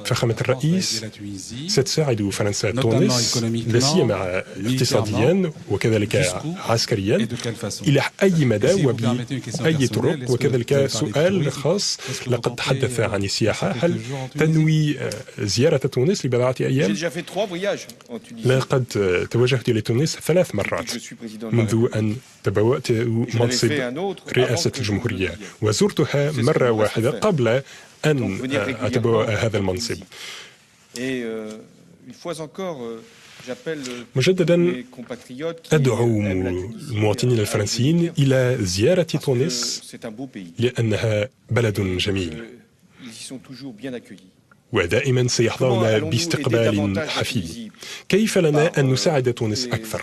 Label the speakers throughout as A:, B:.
A: فخامة الرئيس، ستساعد فرنسا تونس لا سيما اقتصاديا وكذلك عسكريا إلى أي مدى وبأي طرق؟ وكذلك سؤال خاص، لقد تحدث عن السياحة، هل تنوي زيارة تونس لبضعة أيام؟ لقد توجهت إلى تونس 3 مرات منذ أن تبوأت منصب رئاسة الجمهورية، وزرتها مرة واحدة قبل أن أتبوأ هذا المنصب. مجددا أدعو المواطنين الفرنسيين إلى زيارة تونس لأنها بلد جميل، ودائما سيحظون باستقبال حفيظ. كيف لنا أن نساعد تونس أكثر؟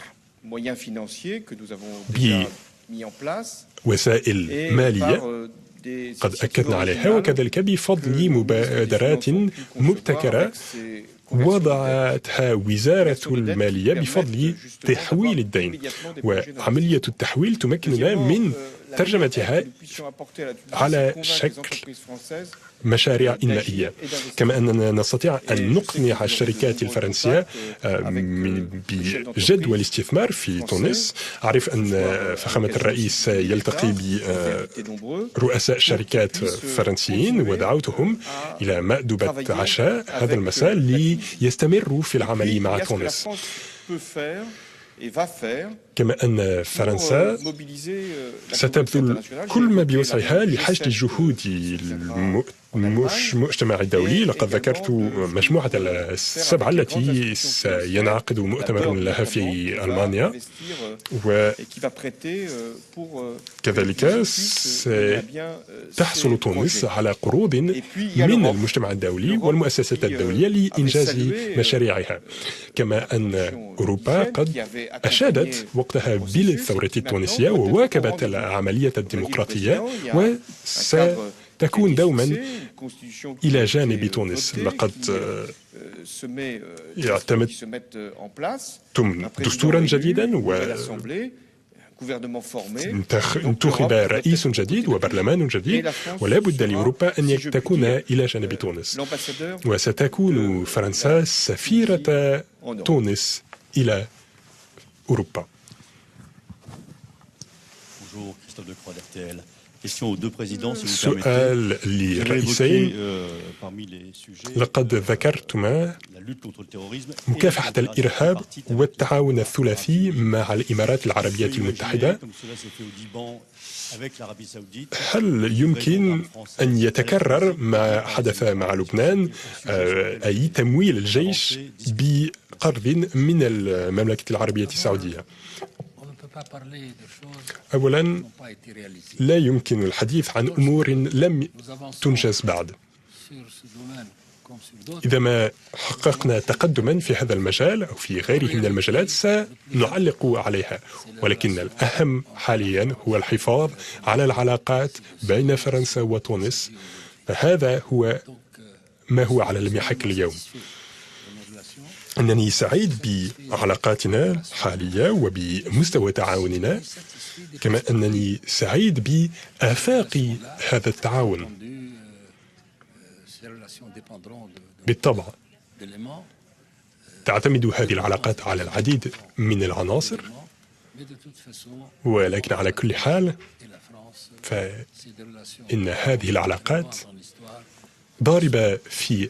A: بوسائل مالية قد أكدنا عليها، وكذلك بفضل مبادرات مبتكرة وضعتها وزارة المالية بفضل تحويل الدين، وعملية التحويل تمكننا من ترجمتها على شكل مشاريع إنمائية، كما أننا نستطيع أن نقنع الشركات الفرنسية بجدوى الاستثمار في تونس. أعرف أن فخامة الرئيس يلتقي برؤساء شركات فرنسيين، ودعوتهم إلى مأدبة عشاء هذا المساء ليستمروا في العمل مع تونس. كما أن فرنسا ستبذل كل ما بوسعها لحشد الجهود المجتمع الدولي. لقد ذكرت مجموعة ال7 التي سينعقد مؤتمر لها في ألمانيا، وكذلك ستحصل تونس على قروض من المجتمع الدولي والمؤسسات الدولية لإنجاز مشاريعها. كما أن أوروبا قد أشادت وقتها بالثورة التونسية وواكبت العملية الديمقراطية، وستكون دوما إلى جانب تونس. لقد اعتمدتم دستورا جديدا وانتخب رئيس جديد وبرلمان جديد، ولا بد لأوروبا أن تكون إلى جانب تونس، وستكون فرنسا سفيرة تونس إلى أوروبا. سؤال للرئيسين، لقد ذكرتما مكافحة الإرهاب والتعاون الثلاثي مع الإمارات العربية المتحدة. هل يمكن أن يتكرر ما حدث مع لبنان، أي تمويل الجيش بقرض من المملكة العربية السعودية؟ أولا، لا يمكن الحديث عن أمور لم تنجز بعد. إذا ما حققنا تقدما في هذا المجال أو في غيره من المجالات سنعلق عليها، ولكن الأهم حاليا هو الحفاظ على العلاقات بين فرنسا وتونس، فهذا هو ما هو على المحك اليوم. أنني سعيد بعلاقاتنا الحالية وبمستوى تعاوننا، كما أنني سعيد بآفاق هذا التعاون. بالطبع تعتمد هذه العلاقات على العديد من العناصر، ولكن على كل حال فإن هذه العلاقات ضاربة في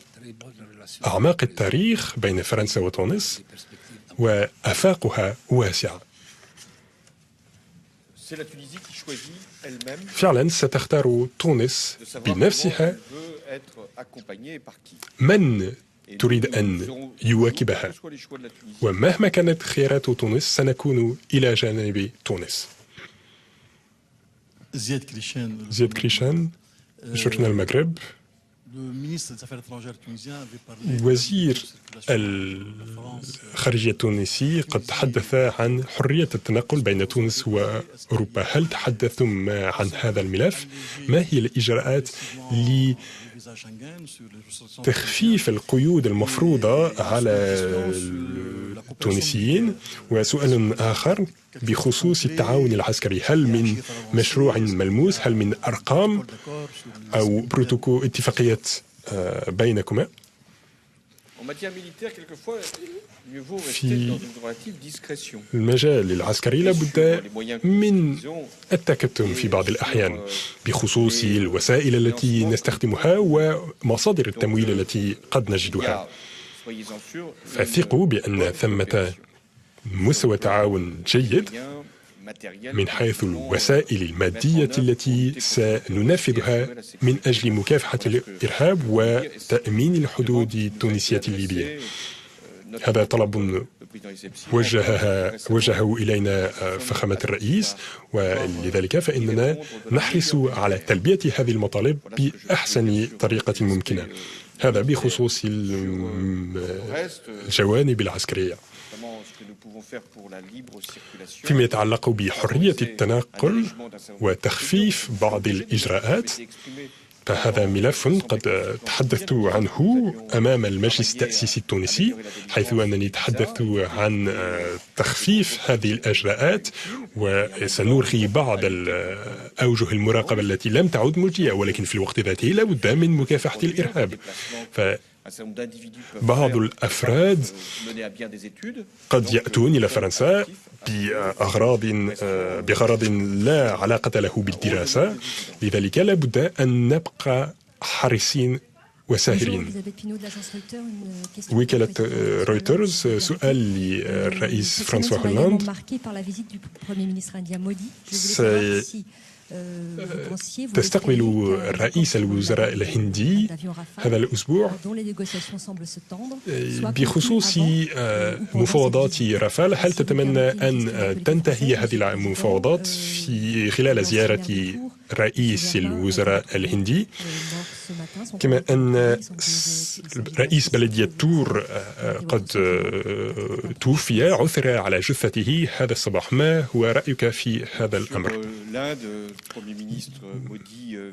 A: أعماق التاريخ بين فرنسا وتونس، وآفاقها واسعة. فعلا ستختار تونس بنفسها من تريد أن يواكبها، ومهما كانت خيارات تونس سنكون إلى جانب تونس. زياد كريشان، جورنال المغرب. وزير الخارجية التونسي قد تحدث عن حرية التنقل بين تونس وأوروبا. هل تحدثتم عن هذا الملف؟ ما هي الإجراءات لتخفيف القيود المفروضة على التونسيين؟ وسؤال آخر بخصوص التعاون العسكري، هل من مشروع ملموس، هل من أرقام أو بروتوكول اتفاقية بينكما في المجال العسكري لابد من التكتم في بعض الأحيان بخصوص الوسائل التي نستخدمها ومصادر التمويل التي قد نجدها. فثقوا بأن ثمة مستوى تعاون جيد من حيث الوسائل المادية التي سننفذها من أجل مكافحة الإرهاب وتأمين الحدود التونسية الليبية. هذا طلب وجهه إلينا فخامة الرئيس، ولذلك فإننا نحرص على تلبية هذه المطالب بأحسن طريقة ممكنة. هذا بخصوص الجوانب العسكرية. فيما يتعلق بحرية التنقل وتخفيف بعض الإجراءات، فهذا ملف قد تحدثت عنه أمام المجلس التأسيسي التونسي، حيث أنني تحدثت عن تخفيف هذه الإجراءات، وسنرخي بعض أوجه المراقبة التي لم تعد مجدية، ولكن في الوقت ذاته لا بد من مكافحة الإرهاب. بعض الأفراد قد يأتون إلى فرنسا بغرض لا علاقة له بالدراسة، لذلك لا بد أن نبقى حريصين وساهرين. وكالة رويترز سؤال للرئيس فرانسوا هولاند. تستقبل رئيس الوزراء الهندي هذا الأسبوع بخصوص مفاوضات رافال. هل تتمنى أن تنتهي هذه المفاوضات في خلال زيارة رئيس الوزراء الهندي؟ كما أن رئيس بلدية تور قد توفي، عثر على جثته هذا الصباح. ما هو رأيك في هذا الأمر؟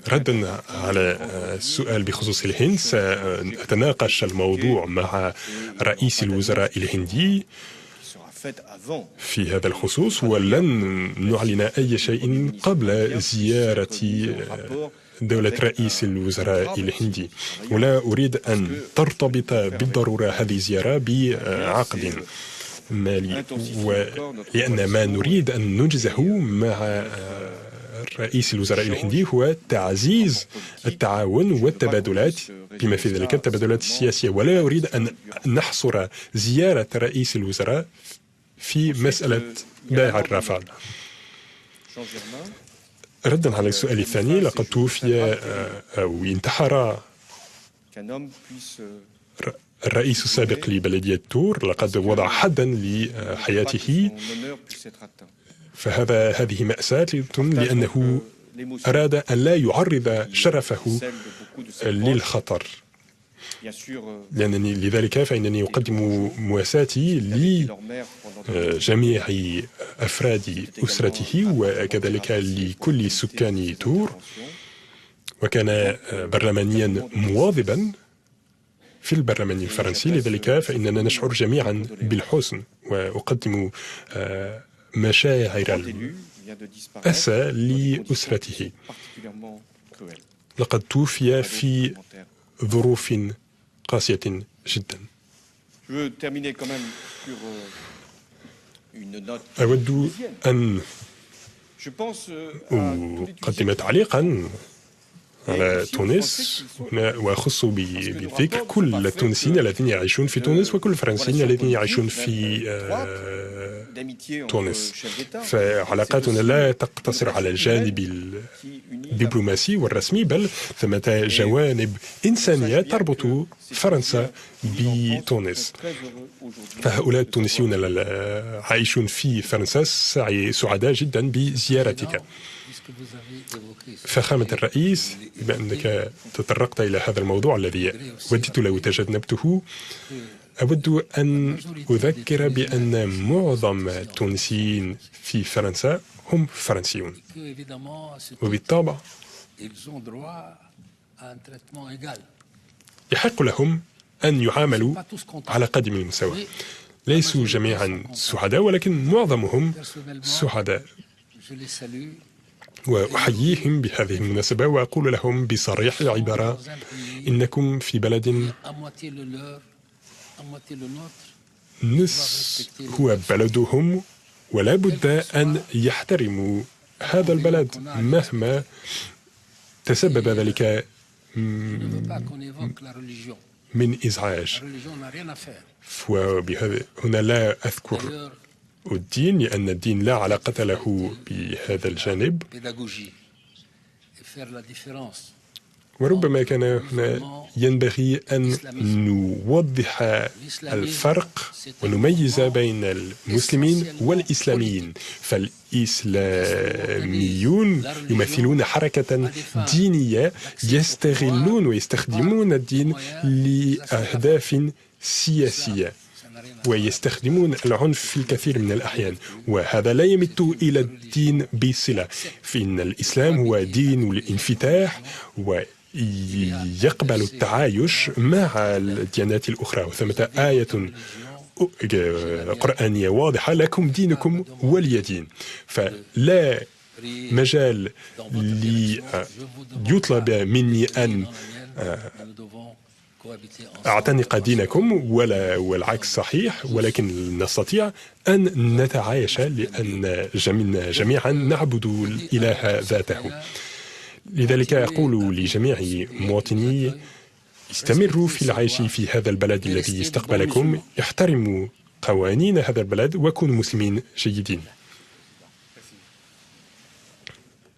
A: ردا على السؤال بخصوص الهند، سأتناقش الموضوع مع رئيس الوزراء الهندي في هذا الخصوص، ولن نعلن أي شيء قبل زيارة دولة رئيس الوزراء الهندي، ولا أريد أن ترتبط بالضرورة هذه الزيارة بعقد مالي، لأن ما نريد أن ننجزه مع رئيس الوزراء الهندي هو تعزيز التعاون والتبادلات، بما في ذلك التبادلات السياسية، ولا أريد أن نحصر زيارة رئيس الوزراء في مسألة بيع الرافال. ردا على السؤال الثاني، لقد توفي أو انتحر الرئيس السابق لبلدية تور، لقد وضع حدا لحياته، هذه مأساة لأنه أراد أن لا يعرض شرفه للخطر. لذلك فإنني أقدم مواساتي لجميع أفراد أسرته وكذلك لكل سكان تور، وكان برلمانيا مواظبا في البرلمان الفرنسي، لذلك فإننا نشعر جميعا بالحزن، وأقدم مشاعر الأسى لأسرته. لقد توفي في ظروف قاسية جدا. أود أن أقدم تعليقا على تونس، وأخص بالذكر كل التونسيين الذين يعيشون في تونس وكل الفرنسيين الذين يعيشون في تونس. فعلاقاتنا لا تقتصر على الجانب الدبلوماسي والرسمي، بل ثمة جوانب إنسانية تربط فرنسا بتونس. فهؤلاء التونسيون العايشون في فرنسا سعداء جدا بزيارتك. فخامة الرئيس، بما أنك تطرقت إلى هذا الموضوع الذي وددت لو تجنبته، أود أن أذكر بأن معظم التونسيين في فرنسا هم فرنسيون، وبالطبع يحق لهم أن يعاملوا على قدم المساواة. ليسوا جميعا سعداء، ولكن معظمهم سعداء. وأحييهم بهذه المناسبة وأقول لهم بصريح العبارة: إنكم في بلد نصف هو بلدهم، ولا بد أن يحترموا هذا البلد مهما تسبب ذلك من إزعاج. هنا لا أذكر الدين، لأن الدين لا علاقة له بهذا الجانب، وربما كان هنا ينبغي أن نوضح الفرق ونميز بين المسلمين والإسلاميين. فالإسلاميون يمثلون حركة دينية يستغلون ويستخدمون الدين لأهداف سياسية، ويستخدمون العنف في الكثير من الأحيان، وهذا لا يمت إلى الدين بصلة. فإن الإسلام هو دين الانفتاح ويقبل التعايش مع الديانات الأخرى، وثمة آية قرآنية واضحة: لكم دينكم ولي دين. فلا مجال ليطلب مني أن أعتنق دينكم والعكس صحيح، ولكن نستطيع أن نتعايش لأن جميعا نعبد الإله ذاته. لذلك أقول لجميع مواطني: استمروا في العيش في هذا البلد الذي استقبلكم، احترموا قوانين هذا البلد وكونوا مسلمين جيدين.